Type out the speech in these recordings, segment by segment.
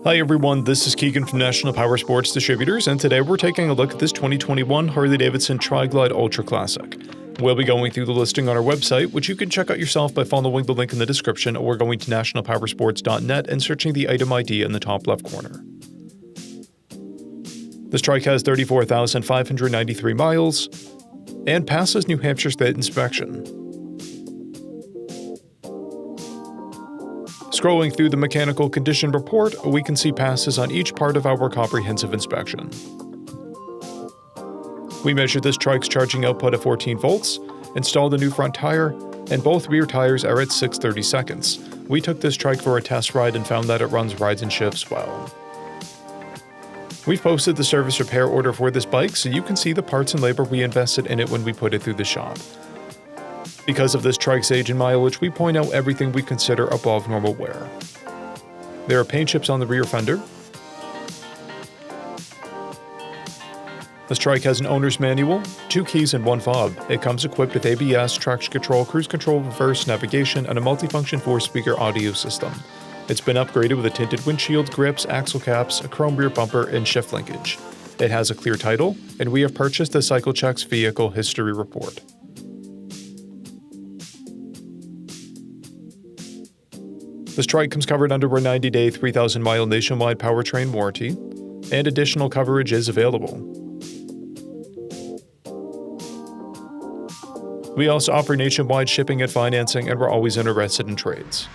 Hi everyone, this is Keegan from National Powersports Distributors, and today we're taking a look at this 2021 Harley-Davidson Tri-Glide Ultra Classic. We'll be going through the listing on our website, which you can check out yourself by following the link in the description or going to nationalpowersports.net and searching the item ID in the top left corner. This trike has 34,593 miles and passes New Hampshire State inspection. Scrolling through the mechanical condition report, we can see passes on each part of our comprehensive inspection. We measured this trike's charging output at 14 volts, installed a new front tire, and both rear tires are at 630 seconds. We took this trike for a test ride and found that it runs rides and shifts well. We've posted the service repair order for this bike so you can see the parts and labor we invested in it when we put it through the shop. Because of this trike's age and mileage, we point out everything we consider above normal wear. There are paint chips on the rear fender. This trike has an owner's manual, 2 keys and 1 fob. It comes equipped with ABS, traction control, cruise control, reverse, navigation, and a multifunction 4-speaker audio system. It's been upgraded with a tinted windshield, grips, axle caps, a chrome rear bumper, and shift linkage. It has a clear title, and we have purchased the CycleCheck's vehicle history report. This trike comes covered under a 90-day, 3,000-mile nationwide powertrain warranty, and additional coverage is available. We also offer nationwide shipping and financing, and we're always interested in trades.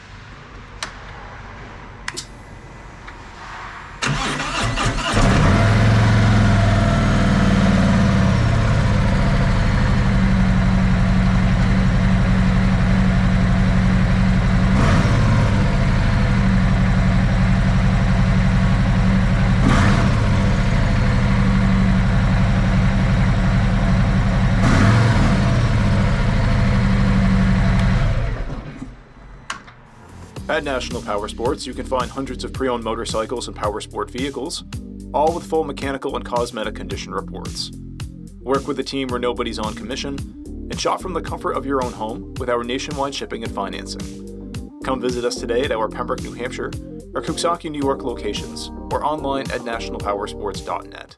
At National Powersports, you can find hundreds of pre-owned motorcycles and powersport vehicles, all with full mechanical and cosmetic condition reports. Work with a team where nobody's on commission, and shop from the comfort of your own home with our nationwide shipping and financing. Come visit us today at our Pembroke, New Hampshire, or Coxsackie, New York locations, or online at nationalpowersports.net.